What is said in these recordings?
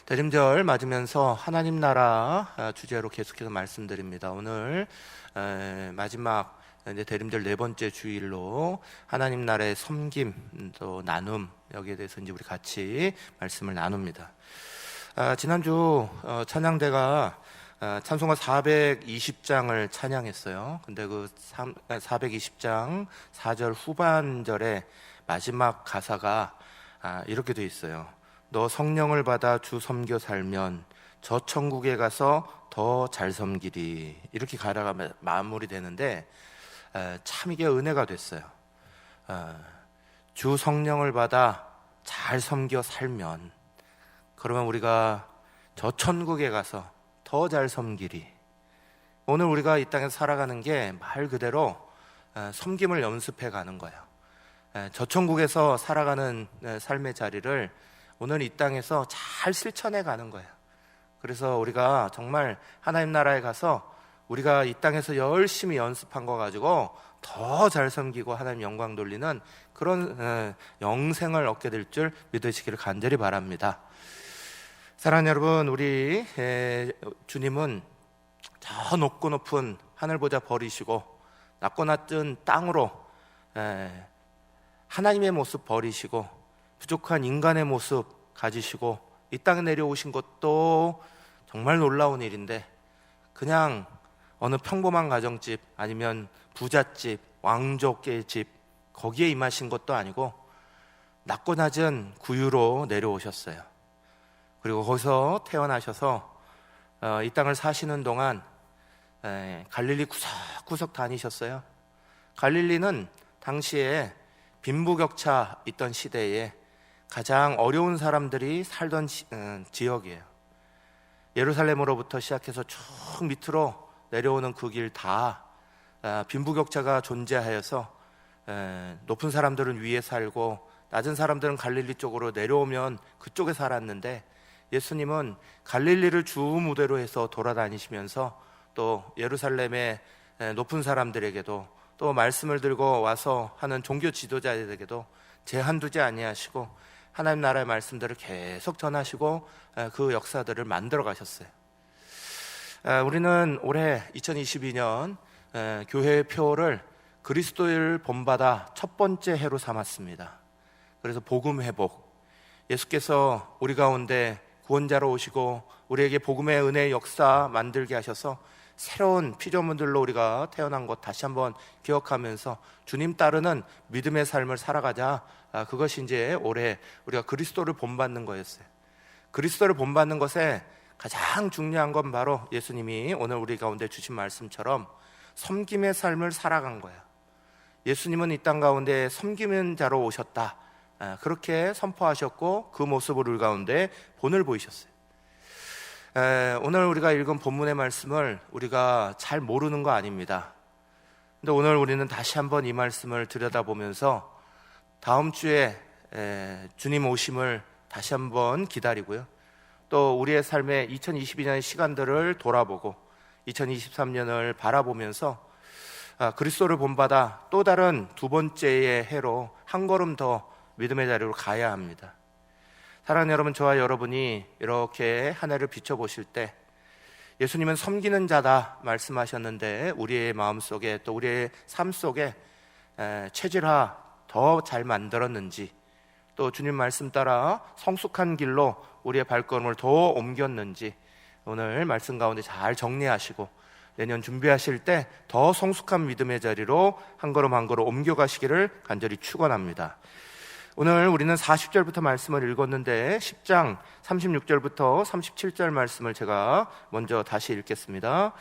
대림절 맞으면서 하나님 나라 주제로 계속해서 말씀드립니다. 오늘 마지막 이제 대림절 네 번째 주일로 하나님 나라의 섬김 또 나눔, 여기에 대해서 이제 우리 같이 말씀을 나눕니다. 지난주 찬양대가 찬송가 420장을 찬양했어요. 근데 그 420장 4절 후반절에 마지막 가사가 이렇게 돼 있어요. 너 성령을 받아 주 섬겨 살면 저 천국에 가서 더 잘 섬기리. 이렇게 가다가 마무리되는데 참 이게 은혜가 됐어요. 주 성령을 받아 잘 섬겨 살면, 그러면 우리가 저 천국에 가서 더 잘 섬기리. 오늘 우리가 이 땅에서 살아가는 게 말 그대로 섬김을 연습해 가는 거예요. 저 천국에서 살아가는 삶의 자리를 오늘 이 땅에서 잘 실천해 가는 거예요. 그래서 우리가 정말 하나님 나라에 가서 우리가 이 땅에서 열심히 연습한 거 가지고 더 잘 섬기고 하나님 영광 돌리는 그런 영생을 얻게 될 줄 믿으시기를 간절히 바랍니다. 사랑하는 여러분, 우리 주님은 저 높고 높은 하늘보다 버리시고 낮고 낮은 땅으로 하나님의 모습 버리시고 부족한 인간의 모습 가지시고 이 땅에 내려오신 것도 정말 놀라운 일인데, 그냥 어느 평범한 가정집 아니면 부잣집, 왕족의 집 거기에 임하신 것도 아니고 낮고 낮은 구유로 내려오셨어요. 그리고 거기서 태어나셔서 이 땅을 사시는 동안 갈릴리 구석구석 다니셨어요. 갈릴리는 당시에 빈부격차 있던 시대에 가장 어려운 사람들이 살던 지역이에요. 예루살렘으로부터 시작해서 쭉 밑으로 내려오는 그 길 다 빈부격차가 존재하여서 높은 사람들은 위에 살고 낮은 사람들은 갈릴리 쪽으로 내려오면 그쪽에 살았는데, 예수님은 갈릴리를 주 무대로 해서 돌아다니시면서 또 예루살렘의 높은 사람들에게도 또 말씀을 들고 와서 하는 종교 지도자들에게도 제한 두지 아니하시고 하나님 나라의 말씀들을 계속 전하시고 그 역사들을 만들어 가셨어요. 우리는 올해 2022년 교회의 표를 그리스도를 본받아 첫 번째 해로 삼았습니다. 그래서 복음 회복, 예수께서 우리 가운데 구원자로 오시고 우리에게 복음의 은혜의 역사 만들게 하셔서 새로운 피조물들로 우리가 태어난 것 다시 한번 기억하면서 주님 따르는 믿음의 삶을 살아가자. 그것이 이제 올해 우리가 그리스도를 본받는 거였어요. 그리스도를 본받는 것에 가장 중요한 건 바로 예수님이 오늘 우리 가운데 주신 말씀처럼 섬김의 삶을 살아간 거예요. 예수님은 이 땅 가운데 섬기는 자로 오셨다, 그렇게 선포하셨고 그 모습을 우리 가운데 본을 보이셨어요. 오늘 우리가 읽은 본문의 말씀을 우리가 잘 모르는 거 아닙니다. 근데 오늘 우리는 다시 한번 이 말씀을 들여다보면서 다음 주에 주님 오심을 다시 한번 기다리고요, 또 우리의 삶의 2022년의 시간들을 돌아보고 2023년을 바라보면서 그리스도를 본받아 또 다른 두 번째의 해로 한 걸음 더 믿음의 자리로 가야 합니다. 사랑하는 여러분, 저와 여러분이 이렇게 한 해를 비춰보실 때 예수님은 섬기는 자다 말씀하셨는데, 우리의 마음속에 또 우리의 삶 속에 체질화 더 잘 만들었는지, 또 주님 말씀 따라 성숙한 길로 우리의 발걸음을 더 옮겼는지 오늘 말씀 가운데 잘 정리하시고 내년 준비하실 때 더 성숙한 믿음의 자리로 한 걸음 한 걸음 옮겨가시기를 간절히 축원합니다. 오늘 우리는 40절부터 말씀을 읽었는데 10장 36절부터 37절 말씀을 제가 먼저 다시 읽겠습니다.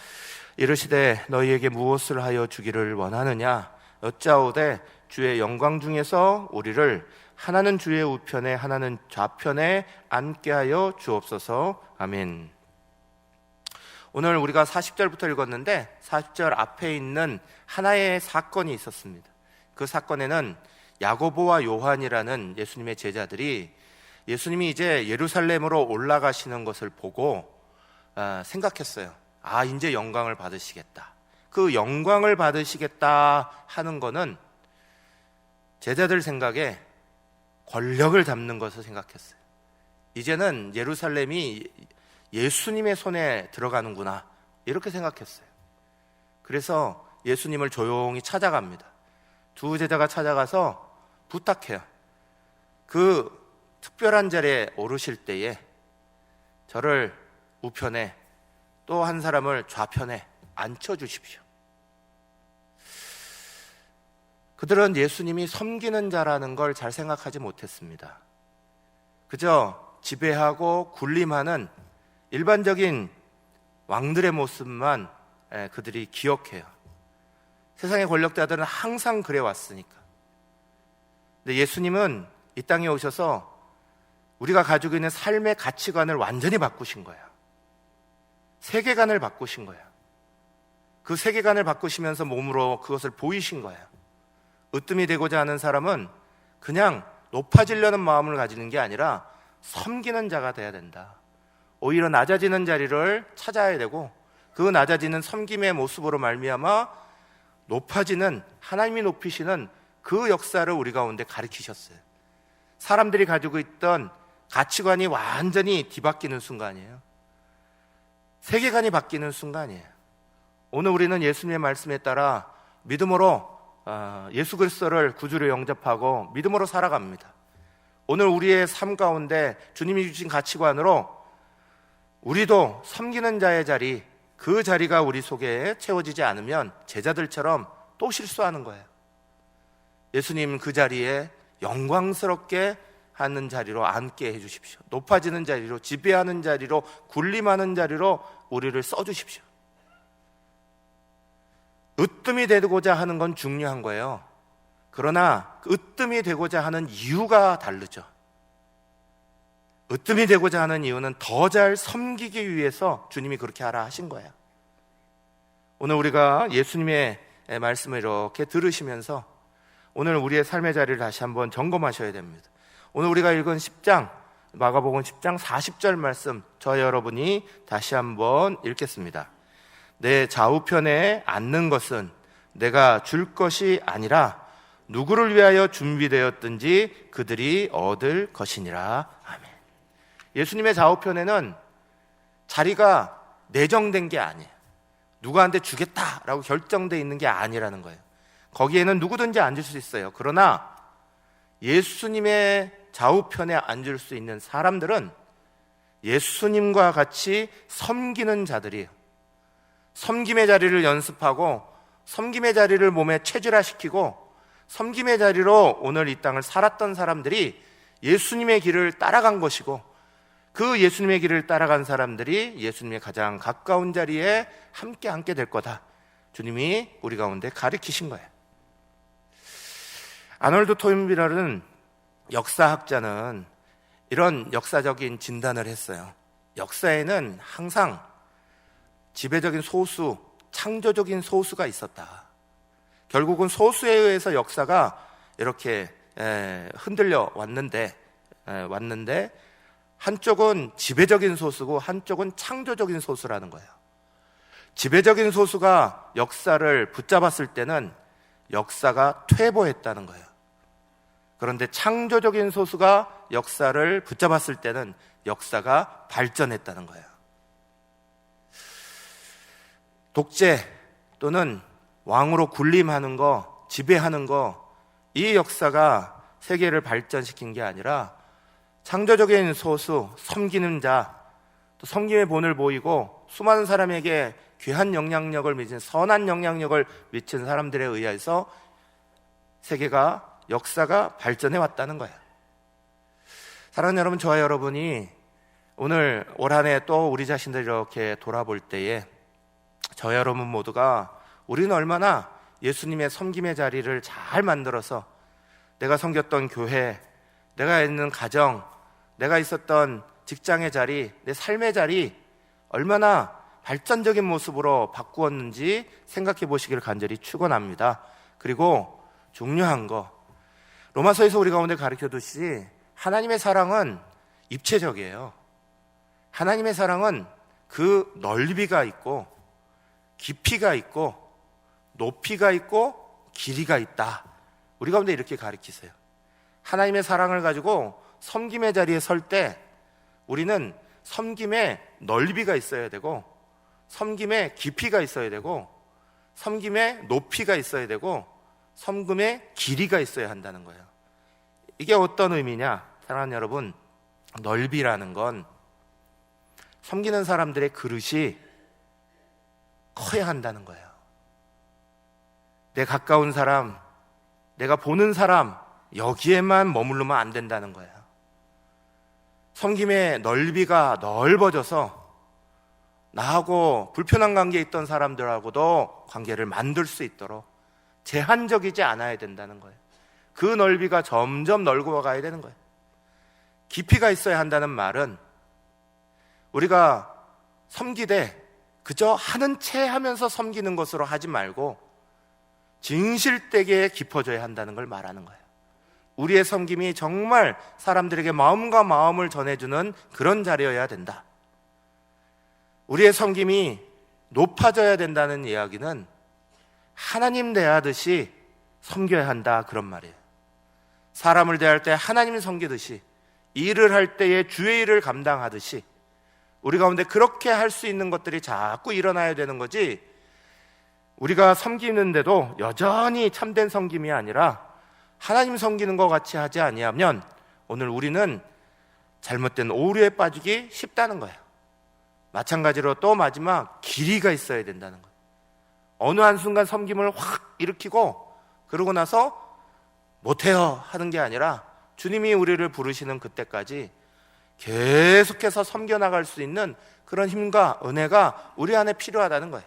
이르시되 너희에게 무엇을 하여 주기를 원하느냐, 여짜오되 주의 영광 중에서 우리를 하나는 주의 우편에 하나는 좌편에 앉게 하여 주옵소서. 아멘. 오늘 우리가 40절부터 읽었는데 40절 앞에 있는 하나의 사건이 있었습니다. 그 사건에는 야고보와 요한이라는 예수님의 제자들이 예수님이 이제 예루살렘으로 올라가시는 것을 보고 생각했어요. 이제 영광을 받으시겠다. 그 영광을 받으시겠다 하는 거는 제자들 생각에 권력을 잡는 것을 생각했어요. 이제는 예루살렘이 예수님의 손에 들어가는구나, 이렇게 생각했어요. 그래서 예수님을 조용히 찾아갑니다. 두 제자가 찾아가서 부탁해요. 그 특별한 자리에 오르실 때에 저를 우편에, 또 한 사람을 좌편에 앉혀주십시오. 그들은 예수님이 섬기는 자라는 걸 잘 생각하지 못했습니다. 그저 지배하고 군림하는 일반적인 왕들의 모습만 그들이 기억해요. 세상의 권력자들은 항상 그래왔으니까. 근데 예수님은 이 땅에 오셔서 우리가 가지고 있는 삶의 가치관을 완전히 바꾸신 거예요. 세계관을 바꾸신 거예요. 그 세계관을 바꾸시면서 몸으로 그것을 보이신 거예요. 으뜸이 되고자 하는 사람은 그냥 높아지려는 마음을 가지는 게 아니라 섬기는 자가 돼야 된다. 오히려 낮아지는 자리를 찾아야 되고, 그 낮아지는 섬김의 모습으로 말미암아 높아지는, 하나님이 높이시는 그 역사를 우리 가운데 가르치셨어요. 사람들이 가지고 있던 가치관이 완전히 뒤바뀌는 순간이에요. 세계관이 바뀌는 순간이에요. 오늘 우리는 예수님의 말씀에 따라 믿음으로 예수 그리스도를 구주로 영접하고 믿음으로 살아갑니다. 오늘 우리의 삶 가운데 주님이 주신 가치관으로 우리도 섬기는 자의 자리, 그 자리가 우리 속에 채워지지 않으면 제자들처럼 또 실수하는 거예요. 예수님 그 자리에 영광스럽게 하는 자리로 앉게 해주십시오. 높아지는 자리로, 지배하는 자리로, 군림하는 자리로 우리를 써주십시오. 으뜸이 되고자 하는 건 중요한 거예요. 그러나 으뜸이 되고자 하는 이유가 다르죠. 으뜸이 되고자 하는 이유는 더 잘 섬기기 위해서 주님이 그렇게 하라 하신 거예요. 오늘 우리가 예수님의 말씀을 이렇게 들으시면서 오늘 우리의 삶의 자리를 다시 한번 점검하셔야 됩니다. 오늘 우리가 읽은 10장, 마가복음 10장 40절 말씀, 저 여러분이 다시 한번 읽겠습니다. 내 좌우편에 앉는 것은 내가 줄 것이 아니라 누구를 위하여 준비되었든지 그들이 얻을 것이니라. 아멘. 예수님의 좌우편에는 자리가 내정된 게 아니에요. 누구한테 주겠다라고 결정되어 있는 게 아니라는 거예요. 거기에는 누구든지 앉을 수 있어요. 그러나 예수님의 좌우편에 앉을 수 있는 사람들은 예수님과 같이 섬기는 자들이에요. 섬김의 자리를 연습하고 섬김의 자리를 몸에 체질화시키고 섬김의 자리로 오늘 이 땅을 살았던 사람들이 예수님의 길을 따라간 것이고, 그 예수님의 길을 따라간 사람들이 예수님의 가장 가까운 자리에 함께 앉게 될 거다. 주님이 우리 가운데 가르치신 거예요. 아놀드 토인비럴은 역사학자는 이런 역사적인 진단을 했어요. 역사에는 항상 지배적인 소수, 창조적인 소수가 있었다. 결국은 소수에 의해서 역사가 이렇게 흔들려 왔는데 한쪽은 지배적인 소수고 한쪽은 창조적인 소수라는 거예요. 지배적인 소수가 역사를 붙잡았을 때는 역사가 퇴보했다는 거예요. 그런데 창조적인 소수가 역사를 붙잡았을 때는 역사가 발전했다는 거예요. 독재 또는 왕으로 군림하는 거, 지배하는 거, 이 역사가 세계를 발전시킨 게 아니라 창조적인 소수, 섬기는 자, 또 섬김의 본을 보이고 수많은 사람에게 귀한 영향력을 미친, 선한 영향력을 미친 사람들에 의해서 세계가, 역사가 발전해 왔다는 거예요. 사랑하는 여러분, 저와 여러분이 오늘 올 한 해 또 우리 자신들 이렇게 돌아볼 때에 저와 여러분 모두가 우리는 얼마나 예수님의 섬김의 자리를 잘 만들어서 내가 섬겼던 교회, 내가 있는 가정, 내가 있었던 직장의 자리, 내 삶의 자리 얼마나 발전적인 모습으로 바꾸었는지 생각해 보시기를 간절히 축원합니다. 그리고 중요한 거, 로마서에서 우리 가운데 가르쳐두시지 하나님의 사랑은 입체적이에요. 하나님의 사랑은 그 넓이가 있고 깊이가 있고 높이가 있고 길이가 있다. 우리 가운데 이렇게 가르치세요. 하나님의 사랑을 가지고 섬김의 자리에 설 때 우리는 섬김에 넓이가 있어야 되고, 섬김에 깊이가 있어야 되고, 섬김에 높이가 있어야 되고, 섬김에 길이가 있어야 한다는 거예요. 이게 어떤 의미냐? 사랑하는 여러분, 넓이라는 건 섬기는 사람들의 그릇이 커야 한다는 거예요. 내 가까운 사람, 내가 보는 사람, 여기에만 머무르면 안 된다는 거예요. 섬김의 넓이가 넓어져서 나하고 불편한 관계에 있던 사람들하고도 관계를 만들 수 있도록 제한적이지 않아야 된다는 거예요. 그 넓이가 점점 넓어 가야 되는 거예요. 깊이가 있어야 한다는 말은 우리가 섬기되 그저 하는 채 하면서 섬기는 것으로 하지 말고 진실되게 깊어져야 한다는 걸 말하는 거예요. 우리의 섬김이 정말 사람들에게 마음과 마음을 전해주는 그런 자리여야 된다. 우리의 섬김이 높아져야 된다는 이야기는 하나님 대하듯이 섬겨야 한다, 그런 말이에요. 사람을 대할 때 하나님을 섬기듯이, 일을 할 때에 주의 일을 감당하듯이 우리 가운데 그렇게 할 수 있는 것들이 자꾸 일어나야 되는 거지, 우리가 섬기는데도 여전히 참된 섬김이 아니라 하나님 섬기는 것 같이 하지 아니하면 오늘 우리는 잘못된 오류에 빠지기 쉽다는 거예요. 마찬가지로 또 마지막 길이가 있어야 된다는 거예요. 어느 한순간 섬김을 확 일으키고 그러고 나서 못해요 하는 게 아니라 주님이 우리를 부르시는 그때까지 계속해서 섬겨나갈 수 있는 그런 힘과 은혜가 우리 안에 필요하다는 거예요.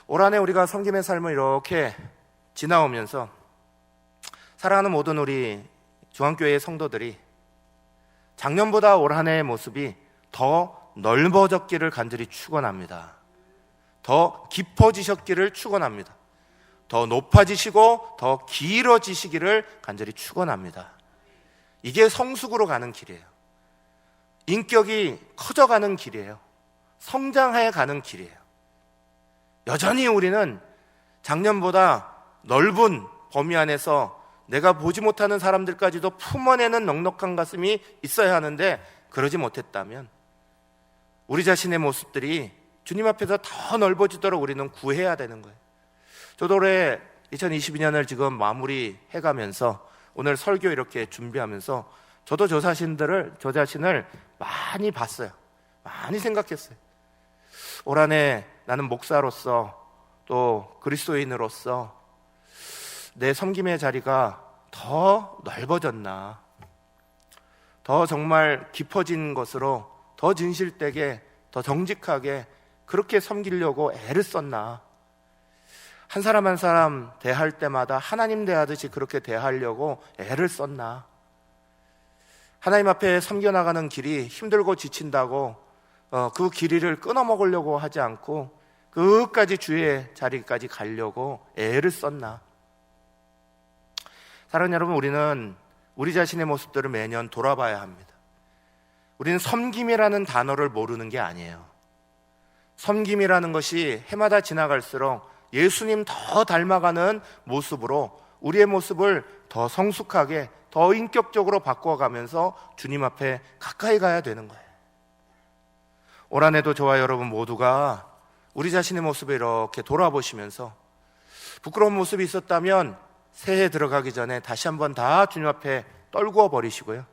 올 한해 우리가 섬김의 삶을 이렇게 지나오면서 사랑하는 모든 우리 중앙교회의 성도들이 작년보다 올 한해의 모습이 더 넓어졌기를 간절히 축원합니다. 더 깊어지셨기를 축원합니다. 더 높아지시고 더 길어지시기를 간절히 축원합니다. 이게 성숙으로 가는 길이에요. 인격이 커져가는 길이에요. 성장해 가는 길이에요. 여전히 우리는 작년보다 넓은 범위 안에서 내가 보지 못하는 사람들까지도 품어내는 넉넉한 가슴이 있어야 하는데, 그러지 못했다면 우리 자신의 모습들이 주님 앞에서 더 넓어지도록 우리는 구해야 되는 거예요. 저도 올해 2022년을 지금 마무리해가면서 오늘 설교 이렇게 준비하면서 저도 저 자신을 많이 봤어요. 많이 생각했어요. 올 한해 나는 목사로서 또 그리스도인으로서 내 섬김의 자리가 더 넓어졌나, 더 정말 깊어진 것으로 더 진실되게, 더 정직하게 그렇게 섬기려고 애를 썼나, 한 사람 한 사람 대할 때마다 하나님 대하듯이 그렇게 대하려고 애를 썼나, 하나님 앞에 섬겨나가는 길이 힘들고 지친다고 그 길이를 끊어먹으려고 하지 않고 끝까지 주의 자리까지 가려고 애를 썼나. 사랑하는 여러분, 우리는 우리 자신의 모습들을 매년 돌아봐야 합니다. 우리는 섬김이라는 단어를 모르는 게 아니에요. 섬김이라는 것이 해마다 지나갈수록 예수님 더 닮아가는 모습으로 우리의 모습을 더 성숙하게, 더 인격적으로 바꿔가면서 주님 앞에 가까이 가야 되는 거예요. 올 한해도 저와 여러분 모두가 우리 자신의 모습을 이렇게 돌아보시면서 부끄러운 모습이 있었다면 새해 들어가기 전에 다시 한번 다 주님 앞에 떨구어 버리시고요,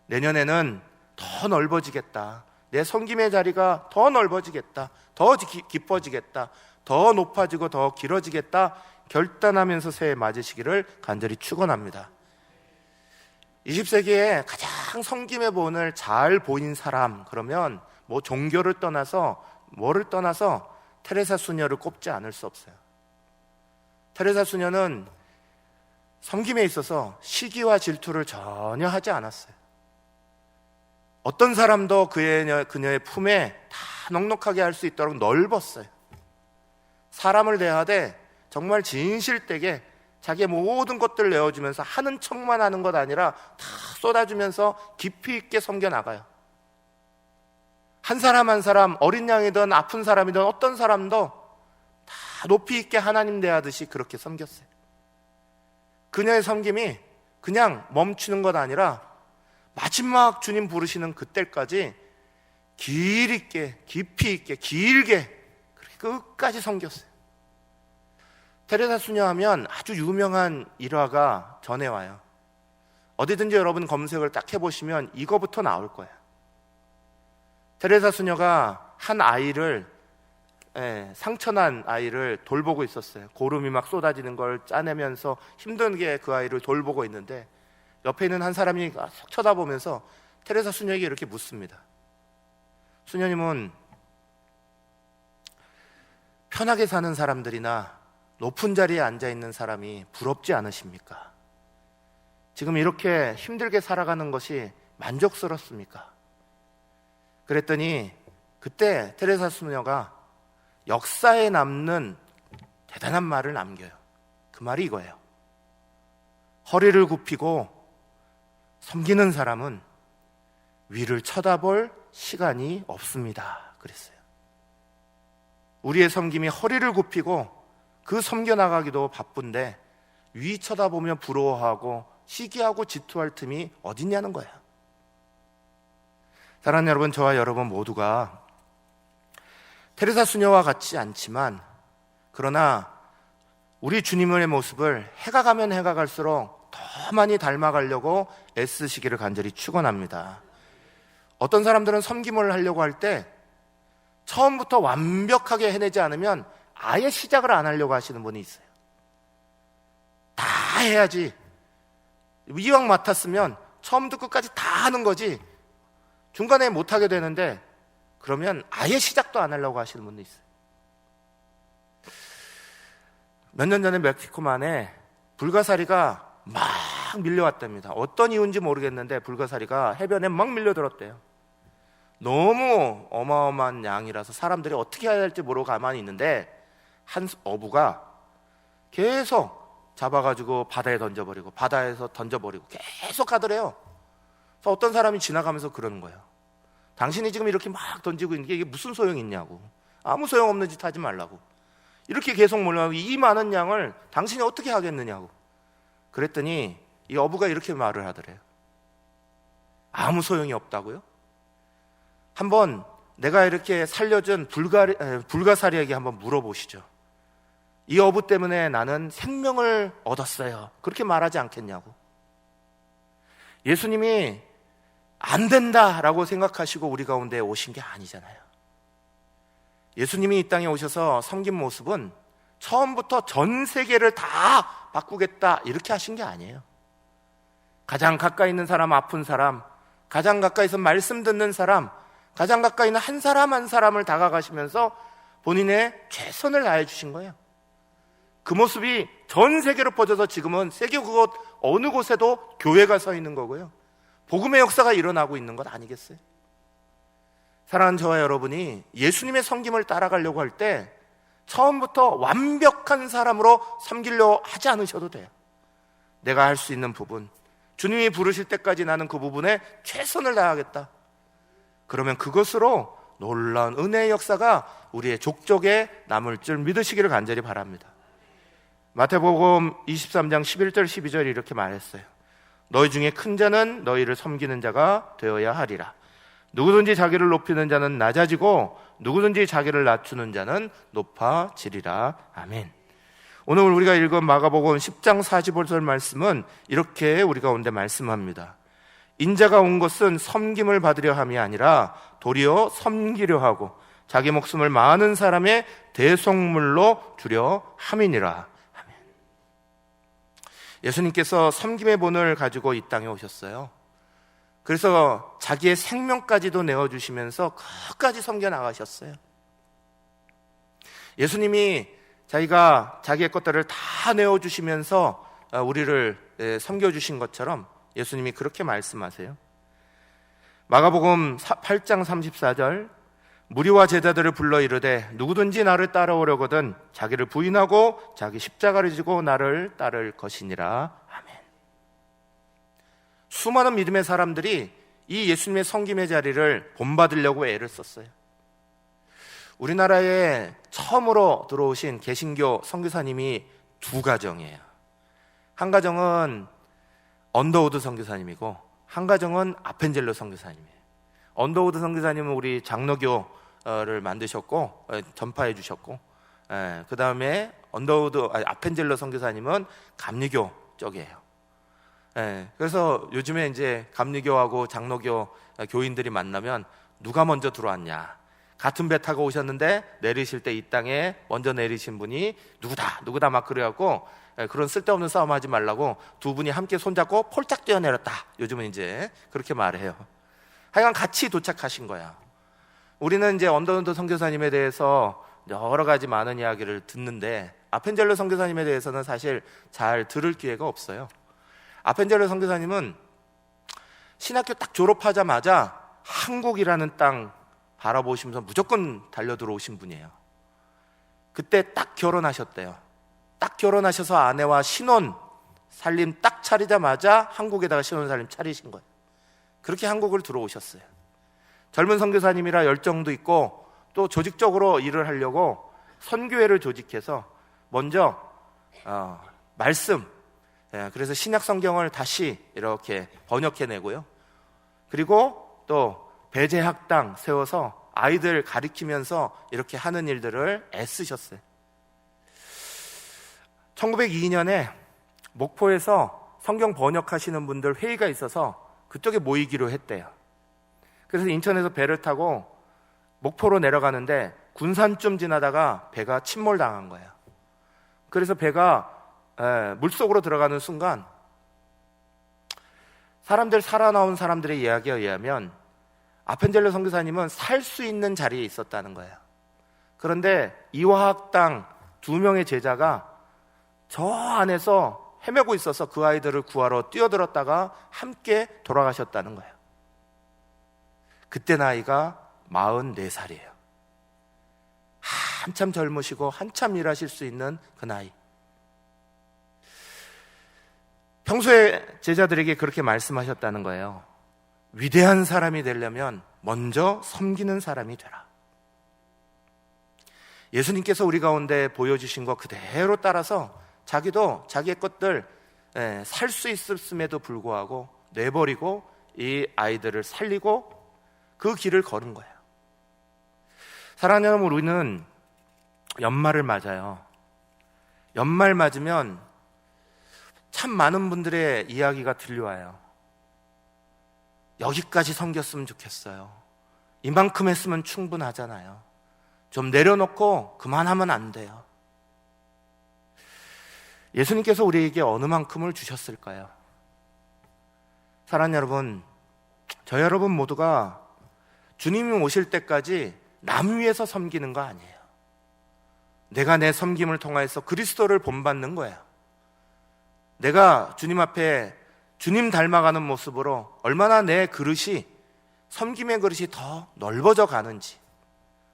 내년에는 더 넓어지겠다, 내 섬김의 자리가 더 넓어지겠다, 더 깊어지겠다, 더 높아지고 더 길어지겠다 결단하면서 새해 맞으시기를 간절히 축원합니다. 20세기에 가장 섬김의 본을 잘 보인 사람, 그러면 뭐 종교를 떠나서 뭐를 떠나서 테레사 수녀를 꼽지 않을 수 없어요. 테레사 수녀는 섬김에 있어서 시기와 질투를 전혀 하지 않았어요. 어떤 사람도 그녀의 품에 다 넉넉하게 할 수 있도록 넓었어요. 사람을 대하되 정말 진실되게 자기의 모든 것들을 내어주면서 하는 척만 하는 것 아니라 다 쏟아주면서 깊이 있게 섬겨나가요. 한 사람 한 사람, 어린 양이든 아픈 사람이든 어떤 사람도 다 높이 있게 하나님 대하듯이 그렇게 섬겼어요. 그녀의 섬김이 그냥 멈추는 것 아니라 마지막 주님 부르시는 그때까지 길 있게, 깊이 있게, 길게 그렇게 끝까지 섬겼어요. 테레사 수녀 하면 아주 유명한 일화가 전해와요. 어디든지 여러분 검색을 딱 해보시면 이거부터 나올 거예요. 테레사 수녀가 한 아이를, 상처난 아이를 돌보고 있었어요. 고름이 막 쏟아지는 걸 짜내면서 힘들게 그 아이를 돌보고 있는데 옆에 있는 한 사람이 속 쳐다보면서 테레사 수녀에게 이렇게 묻습니다. 수녀님은 편하게 사는 사람들이나 높은 자리에 앉아있는 사람이 부럽지 않으십니까? 지금 이렇게 힘들게 살아가는 것이 만족스럽습니까? 그랬더니 그때 테레사 수녀가 역사에 남는 대단한 말을 남겨요. 그 말이 이거예요. 허리를 굽히고 섬기는 사람은 위를 쳐다볼 시간이 없습니다. 그랬어요. 우리의 섬김이 허리를 굽히고 그 섬겨나가기도 바쁜데 위 쳐다보며 부러워하고 시기하고 질투할 틈이 어딨냐는 거예요. 사랑하는 여러분, 저와 여러분 모두가 테레사 수녀와 같지 않지만 그러나 우리 주님의 모습을 해가 가면 해가 갈수록 더 많이 닮아가려고 애쓰시기를 간절히 축원합니다. 어떤 사람들은 섬김을 하려고 할 때 처음부터 완벽하게 해내지 않으면 아예 시작을 안 하려고 하시는 분이 있어요. 다 해야지. 이왕 맡았으면 처음부터 끝까지 다 하는 거지 중간에 못하게 되는데 그러면 아예 시작도 안 하려고 하시는 분도 있어요. 몇 년 전에 멕시코만에 불가사리가 막 밀려왔답니다. 어떤 이유인지 모르겠는데 불가사리가 해변에 막 밀려들었대요. 너무 어마어마한 양이라서 사람들이 어떻게 해야 할지 모르고 가만히 있는데 한 어부가 계속 잡아가지고 바다에 던져버리고 바다에서 던져버리고 계속 가더래요. 그래서 어떤 사람이 지나가면서 그러는 거예요. 당신이 지금 이렇게 막 던지고 있는 게 이게 무슨 소용이 있냐고. 아무 소용없는 짓 하지 말라고. 이렇게 계속 몰려가고 이 많은 양을 당신이 어떻게 하겠느냐고. 그랬더니 이 어부가 이렇게 말을 하더래요. 아무 소용이 없다고요? 한번 내가 이렇게 살려준 불가사리에게 한번 물어보시죠. 이 어부 때문에 나는 생명을 얻었어요. 그렇게 말하지 않겠냐고. 예수님이 안 된다라고 생각하시고 우리 가운데 오신 게 아니잖아요. 예수님이 이 땅에 오셔서 섬긴 모습은 처음부터 전 세계를 다 바꾸겠다 이렇게 하신 게 아니에요. 가장 가까이 있는 사람, 아픈 사람, 가장 가까이서 말씀 듣는 사람, 가장 가까이 있는 한 사람 한 사람을 다가가시면서 본인의 최선을 다해 주신 거예요. 그 모습이 전 세계로 퍼져서 지금은 세계 그곳 어느 곳에도 교회가 서 있는 거고요. 복음의 역사가 일어나고 있는 것 아니겠어요? 사랑하는 저와 여러분이 예수님의 섬김을 따라가려고 할 때 처음부터 완벽한 사람으로 섬기려 하지 않으셔도 돼요. 내가 할 수 있는 부분, 주님이 부르실 때까지 나는 그 부분에 최선을 다하겠다. 그러면 그것으로 놀라운 은혜의 역사가 우리의 족족에 남을 줄 믿으시기를 간절히 바랍니다. 마태복음 23장 11절 12절 이렇게 말했어요. 너희 중에 큰 자는 너희를 섬기는 자가 되어야 하리라. 누구든지 자기를 높이는 자는 낮아지고 누구든지 자기를 낮추는 자는 높아지리라. 아멘. 오늘 우리가 읽은 마가복음 10장 45절 말씀은 이렇게 우리 가운데 말씀합니다. 인자가 온 것은 섬김을 받으려 함이 아니라 도리어 섬기려 하고 자기 목숨을 많은 사람의 대속물로 주려 함이니라. 아멘. 예수님께서 섬김의 본을 가지고 이 땅에 오셨어요. 그래서 자기의 생명까지도 내어주시면서 끝까지 섬겨 나가셨어요. 예수님이 자기가 자기의 것들을 다 내어주시면서 우리를 섬겨주신 것처럼 예수님이 그렇게 말씀하세요. 마가복음 8장 34절 무리와 제자들을 불러 이르되 누구든지 나를 따라오려거든 자기를 부인하고 자기 십자가를 지고 나를 따를 것이니라. 아멘. 수많은 믿음의 사람들이 이 예수님의 섬김의 자리를 본받으려고 애를 썼어요. 우리나라에 처음으로 들어오신 개신교 선교사님이 두 가정이에요. 한 가정은 언더우드 선교사님이고 한 가정은 아펜젤로 선교사님이에요. 언더우드 선교사님은 우리 장로교를 만드셨고 전파해 주셨고, 그 다음에 아펜젤로 선교사님은 감리교 쪽이에요. 그래서 요즘에 이제 감리교하고 장로교 교인들이 만나면 누가 먼저 들어왔냐, 같은 배 타고 오셨는데 내리실 때 이 땅에 먼저 내리신 분이 누구다 막 그래갖고, 그런 쓸데없는 싸움 하지 말라고 두 분이 함께 손잡고 폴짝 뛰어내렸다, 요즘은 이제 그렇게 말해요. 하여간 같이 도착하신 거야. 우리는 이제 언더우드 선교사님에 대해서 여러 가지 많은 이야기를 듣는데, 아펜젤로 선교사님에 대해서는 사실 잘 들을 기회가 없어요. 아펜젤로 선교사님은 신학교 딱 졸업하자마자 한국이라는 땅 바라보시면서 무조건 달려 들어오신 분이에요. 그때 딱 결혼하셨대요. 딱 결혼하셔서 아내와 신혼 살림 딱 차리자마자 한국에다가 신혼 살림 차리신 거예요. 그렇게 한국을 들어오셨어요. 젊은 선교사님이라 열정도 있고, 또 조직적으로 일을 하려고 선교회를 조직해서 먼저 말씀, 그래서 신약 성경을 다시 이렇게 번역해내고요. 그리고 또 배제학당 세워서 아이들 가리키면서 이렇게 하는 일들을 애쓰셨어요. 1902년에 목포에서 성경 번역하시는 분들 회의가 있어서 그쪽에 모이기로 했대요. 그래서 인천에서 배를 타고 목포로 내려가는데 군산쯤 지나다가 배가 침몰당한 거예요. 그래서 배가 물속으로 들어가는 순간 살아나온 사람들의 이야기에 의하면 아펜젤로 선교사님은 살 수 있는 자리에 있었다는 거예요. 그런데 이화학당 2명의 제자가 저 안에서 헤매고 있어서 그 아이들을 구하러 뛰어들었다가 함께 돌아가셨다는 거예요. 그때 나이가 44살이에요. 한참 젊으시고 한참 일하실 수 있는 그 나이. 평소에 제자들에게 그렇게 말씀하셨다는 거예요. 위대한 사람이 되려면 먼저 섬기는 사람이 되라. 예수님께서 우리 가운데 보여주신 것 그대로 따라서 자기도 자기의 것들 살 수 있음에도 불구하고 내버리고 이 아이들을 살리고 그 길을 걸은 거예요. 사랑하는 여러분, 우리는 연말을 맞아요. 연말 맞으면 참 많은 분들의 이야기가 들려와요. 여기까지 섬겼으면 좋겠어요. 이만큼 했으면 충분하잖아요. 좀 내려놓고 그만하면 안 돼요. 예수님께서 우리에게 어느 만큼을 주셨을까요? 사랑하는 여러분, 저 여러분 모두가 주님이 오실 때까지 남 위해서 섬기는 거 아니에요. 내가 내 섬김을 통해서 그리스도를 본받는 거예요. 내가 주님 앞에 주님 닮아가는 모습으로 얼마나 내 그릇이, 섬김의 그릇이 더 넓어져 가는지,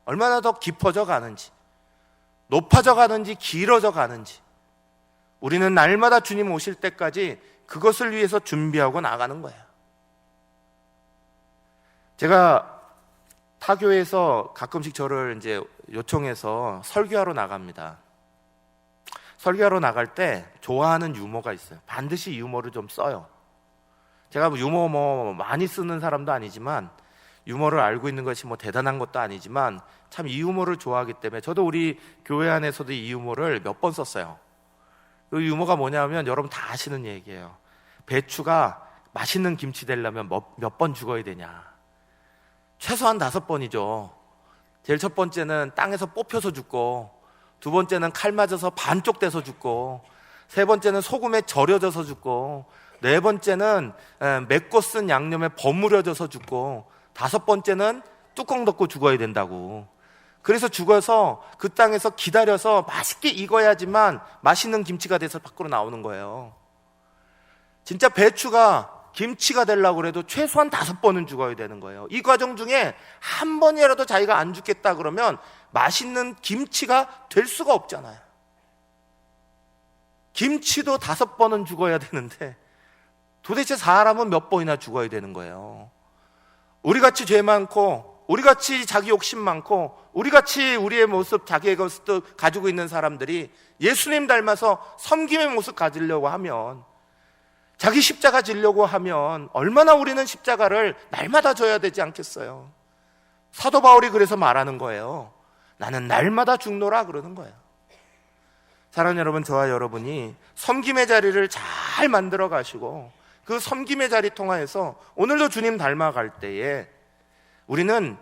얼마나 더 깊어져 가는지, 높아져 가는지, 길어져 가는지, 우리는 날마다 주님 오실 때까지 그것을 위해서 준비하고 나가는 거예요. 제가 타교에서 가끔씩 저를 이제 요청해서 설교하러 나갑니다. 설교하러 나갈 때 좋아하는 유머가 있어요. 반드시 유머를 좀 써요. 제가 유머 많이 쓰는 사람도 아니지만, 유머를 알고 있는 것이 대단한 것도 아니지만 참 이 유머를 좋아하기 때문에 저도 우리 교회 안에서도 이 유머를 몇 번 썼어요. 그 유머가 뭐냐면 여러분 다 아시는 얘기예요. 배추가 맛있는 김치 되려면 몇 번 죽어야 되냐? 최소한 5번이죠. 제일 첫 번째는 땅에서 뽑혀서 죽고, 두 번째는 칼 맞아서 반쪽 돼서 죽고, 세 번째는 소금에 절여져서 죽고, 네 번째는 맵고 쓴 양념에 버무려져서 죽고, 5번째는 뚜껑 덮고 죽어야 된다고. 그래서 죽어서 그 땅에서 기다려서 맛있게 익어야지만 맛있는 김치가 돼서 밖으로 나오는 거예요. 진짜 배추가 김치가 되려고 해도 최소한 5번은 죽어야 되는 거예요. 이 과정 중에 한 번이라도 자기가 안 죽겠다 그러면 맛있는 김치가 될 수가 없잖아요. 김치도 5번은 죽어야 되는데 도대체 사람은 몇 번이나 죽어야 되는 거예요. 우리같이 죄 많고, 우리같이 자기 욕심 많고, 우리같이 우리의 모습, 자기의 것도 가지고 있는 사람들이 예수님 닮아서 섬김의 모습 가지려고 하면 자기 십자가 지려고 하면 얼마나 우리는 십자가를 날마다 져야 되지 않겠어요? 사도 바울이 그래서 말하는 거예요. 나는 날마다 죽노라 그러는 거예요. 사랑하는 여러분, 저와 여러분이 섬김의 자리를 잘 만들어 가시고 그 섬김의 자리 통하여서 오늘도 주님 닮아갈 때에 우리는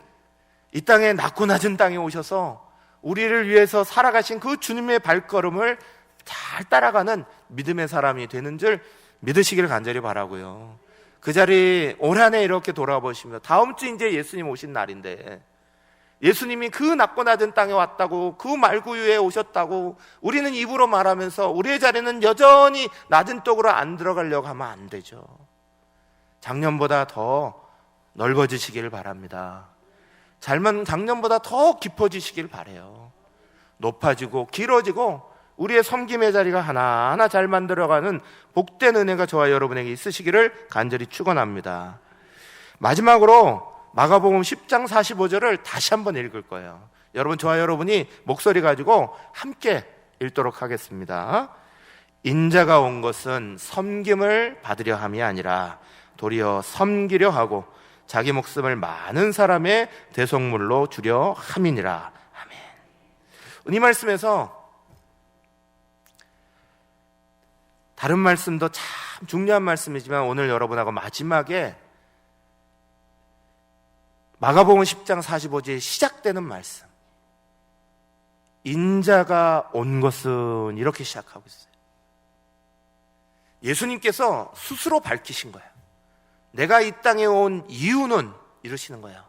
이 땅에 낮고 낮은 땅에 오셔서 우리를 위해서 살아가신 그 주님의 발걸음을 잘 따라가는 믿음의 사람이 되는 줄 믿으시길 간절히 바라고요. 그 자리 올 한 해 이렇게 돌아보시면 다음 주 이제 예수님 오신 날인데 예수님이 그 낮고 낮은 땅에 왔다고, 그 말구유에 오셨다고 우리는 입으로 말하면서 우리의 자리는 여전히 낮은 쪽으로 안 들어가려고 하면 안 되죠. 작년보다 더 넓어지시길 바랍니다. 작년보다 더 깊어지시길 바라요. 높아지고 길어지고 우리의 섬김의 자리가 하나하나 잘 만들어가는 복된 은혜가 저와 여러분에게 있으시기를 간절히 축원합니다. 마지막으로 마가복음 10장 45절을 다시 한번 읽을 거예요. 여러분, 저와 여러분이 목소리 가지고 함께 읽도록 하겠습니다. 인자가 온 것은 섬김을 받으려 함이 아니라 도리어 섬기려 하고 자기 목숨을 많은 사람의 대속물로 주려 함이니라. 아멘. 이 말씀에서 다른 말씀도 참 중요한 말씀이지만 오늘 여러분하고 마지막에 마가복음 10장 45절에 시작되는 말씀, 인자가 온 것은 이렇게 시작하고 있어요. 예수님께서 스스로 밝히신 거예요. 내가 이 땅에 온 이유는 이러시는 거예요.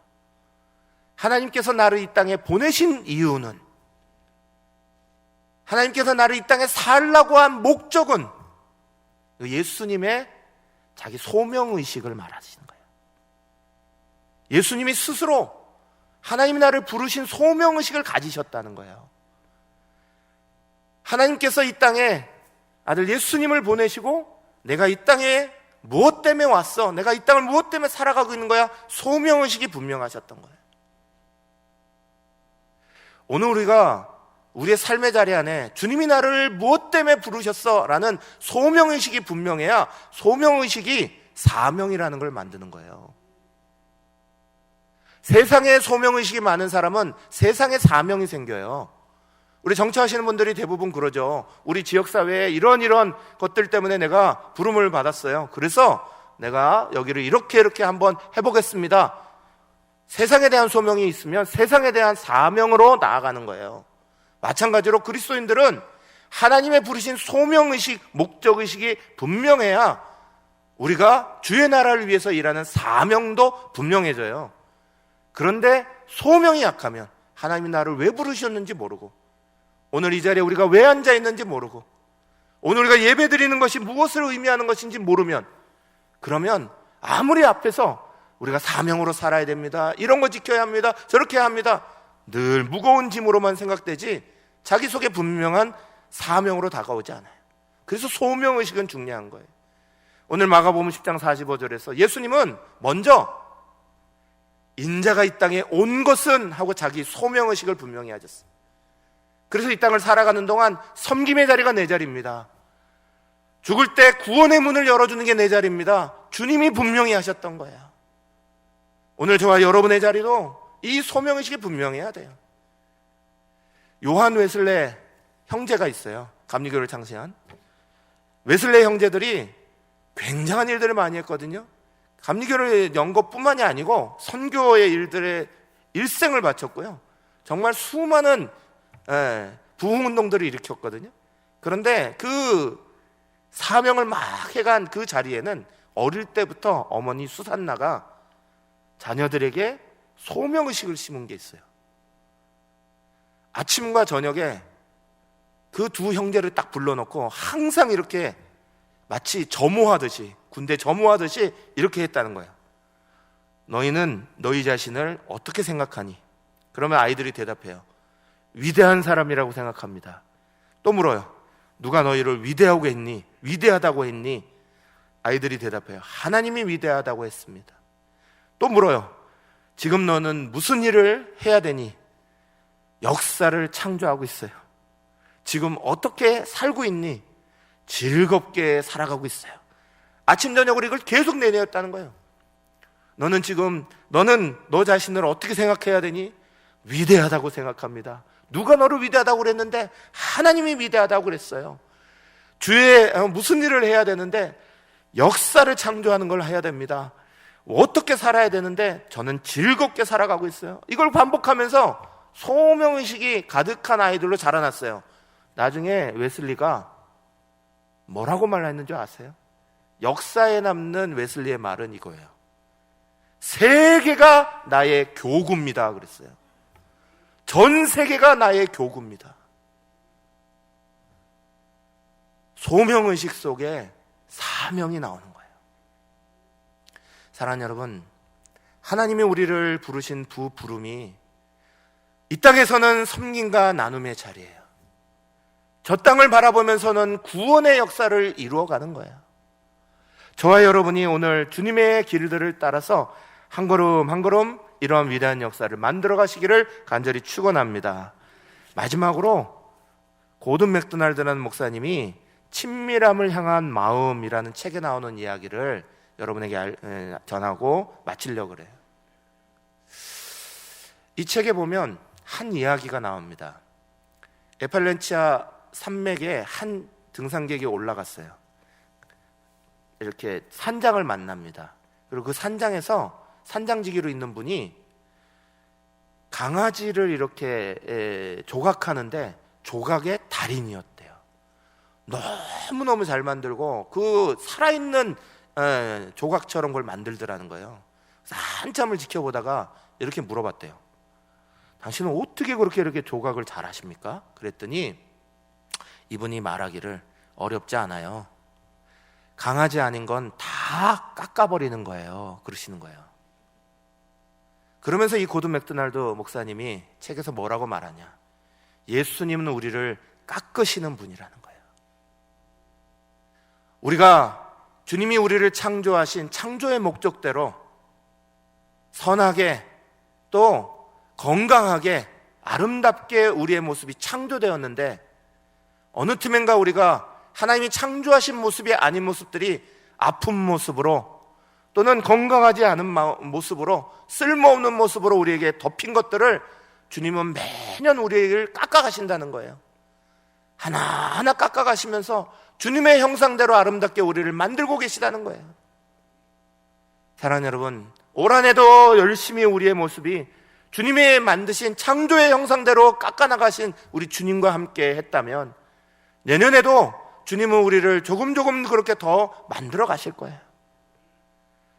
하나님께서 나를 이 땅에 보내신 이유는, 하나님께서 나를 이 땅에 살라고 한 목적은 예수님의 자기 소명의식을 말하시는 거예요. 예수님이 스스로 하나님이 나를 부르신 소명의식을 가지셨다는 거예요. 하나님께서 이 땅에 아들 예수님을 보내시고 내가 이 땅에 무엇 때문에 왔어? 내가 이 땅을 무엇 때문에 살아가고 있는 거야? 소명의식이 분명하셨던 거예요. 오늘 우리가 우리의 삶의 자리 안에 주님이 나를 무엇 때문에 부르셨어? 라는 소명의식이 분명해야 소명의식이 사명이라는 걸 만드는 거예요. 세상에 소명의식이 많은 사람은 세상에 사명이 생겨요. 우리 정치하시는 분들이 대부분 그러죠. 우리 지역사회에 이런 것들 때문에 내가 부름을 받았어요. 그래서 내가 여기를 이렇게 한번 해보겠습니다. 세상에 대한 소명이 있으면 세상에 대한 사명으로 나아가는 거예요. 마찬가지로 그리스도인들은 하나님의 부르신 소명의식, 목적의식이 분명해야 우리가 주의 나라를 위해서 일하는 사명도 분명해져요. 그런데 소명이 약하면 하나님이 나를 왜 부르셨는지 모르고, 오늘 이 자리에 우리가 왜 앉아 있는지 모르고, 오늘 우리가 예배 드리는 것이 무엇을 의미하는 것인지 모르면, 그러면 아무리 앞에서 우리가 사명으로 살아야 됩니다, 이런 거 지켜야 합니다, 저렇게 해야 합니다, 늘 무거운 짐으로만 생각되지 자기 속에 분명한 사명으로 다가오지 않아요. 그래서 소명의식은 중요한 거예요. 오늘 마가복음 10장 45절에서 예수님은 먼저 인자가 이 땅에 온 것은 하고 자기 소명의식을 분명히 하셨어요. 그래서 이 땅을 살아가는 동안 섬김의 자리가 내 자리입니다. 죽을 때 구원의 문을 열어주는 게 내 자리입니다. 주님이 분명히 하셨던 거예요. 오늘 저와 여러분의 자리도 이 소명의식이 분명해야 돼요. 요한 웨슬레 형제가 있어요. 감리교를 창시한 웨슬레 형제들이 굉장한 일들을 많이 했거든요. 감리교를 연 것뿐만이 아니고 선교의 일들에 일생을 바쳤고요. 정말 수많은 부흥운동들을 일으켰거든요. 그런데 그 사명을 막 해간 그 자리에는 어릴 때부터 어머니 수산나가 자녀들에게 소명의식을 심은 게 있어요. 아침과 저녁에 그 두 형제를 딱 불러놓고 항상 이렇게 마치 점호하듯이, 군대 점호하듯이 이렇게 했다는 거예요. 너희는 너희 자신을 어떻게 생각하니? 그러면 아이들이 대답해요. 위대한 사람이라고 생각합니다. 또 물어요. 누가 너희를 위대하고 했니? 위대하다고 했니? 아이들이 대답해요. 하나님이 위대하다고 했습니다. 또 물어요. 지금 너는 무슨 일을 해야 되니? 역사를 창조하고 있어요. 지금 어떻게 살고 있니? 즐겁게 살아가고 있어요. 아침 저녁으로 이걸 계속 내내었다는 거예요. 너는 너 자신을 어떻게 생각해야 되니? 위대하다고 생각합니다. 누가 너를 위대하다고 그랬는데? 하나님이 위대하다고 그랬어요. 주에 무슨 일을 해야 되는데? 역사를 창조하는 걸 해야 됩니다. 어떻게 살아야 되는데? 저는 즐겁게 살아가고 있어요. 이걸 반복하면서 소명의식이 가득한 아이들로 자라났어요. 나중에 웨슬리가 뭐라고 말했는지 아세요? 역사에 남는 웨슬리의 말은 이거예요. 세계가 나의 교구입니다 그랬어요. 전 세계가 나의 교구입니다. 소명의식 속에 사명이 나오는 거예요. 사랑하는 여러분, 하나님이 우리를 부르신 부름이 이 땅에서는 섬김과 나눔의 자리예요. 저 땅을 바라보면서는 구원의 역사를 이루어가는 거예요. 저와 여러분이 오늘 주님의 길들을 따라서 한 걸음 한 걸음 이러한 위대한 역사를 만들어 가시기를 간절히 축원합니다. 마지막으로 고든 맥도날드라는 목사님이 친밀함을 향한 마음이라는 책에 나오는 이야기를 여러분에게 전하고 마치려고 그래요. 이 책에 보면 한 이야기가 나옵니다. 에팔렌치아 산맥에 한 등산객이 올라갔어요. 이렇게 산장을 만납니다. 그리고 그 산장에서 산장지기로 있는 분이 강아지를 이렇게 조각하는데 조각의 달인이었대요. 너무너무 잘 만들고 그 살아있는 조각처럼 그걸 만들더라는 거예요. 그래서 한참을 지켜보다가 이렇게 물어봤대요. 당신은 어떻게 그렇게 이렇게 조각을 잘 하십니까? 그랬더니 이분이 말하기를 어렵지 않아요. 강아지 아닌 건 다 깎아버리는 거예요. 그러시는 거예요. 그러면서 이 고든 맥도날드 목사님이 책에서 뭐라고 말하냐? 예수님은 우리를 깎으시는 분이라는 거예요. 우리가 주님이 우리를 창조하신 창조의 목적대로 선하게 또 건강하게 아름답게 우리의 모습이 창조되었는데 어느 틈엔가 우리가 하나님이 창조하신 모습이 아닌 모습들이 아픈 모습으로 또는 건강하지 않은 모습으로 쓸모없는 모습으로 우리에게 덮인 것들을 주님은 매년 우리를 깎아가신다는 거예요. 하나하나 깎아가시면서 주님의 형상대로 아름답게 우리를 만들고 계시다는 거예요. 사랑하는 여러분, 올 한 해도 열심히 우리의 모습이 주님의 만드신 창조의 형상대로 깎아나가신 우리 주님과 함께 했다면 내년에도 주님은 우리를 조금 그렇게 더 만들어 가실 거예요.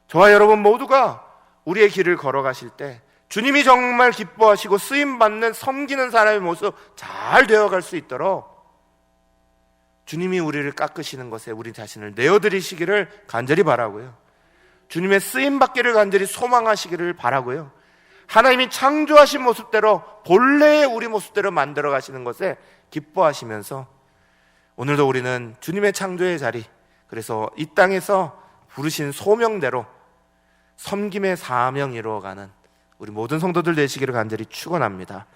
저와 여러분 모두가 우리의 길을 걸어가실 때 주님이 정말 기뻐하시고 쓰임받는 섬기는 사람의 모습 잘 되어갈 수 있도록 주님이 우리를 깎으시는 것에 우리 자신을 내어드리시기를 간절히 바라고요. 주님의 쓰임받기를 간절히 소망하시기를 바라고요. 하나님이 창조하신 모습대로 본래의 우리 모습대로 만들어 가시는 것에 기뻐하시면서 오늘도 우리는 주님의 창조의 자리, 그래서 이 땅에서 부르신 소명대로 섬김의 사명 이루어가는 우리 모든 성도들 되시기를 간절히 축원합니다.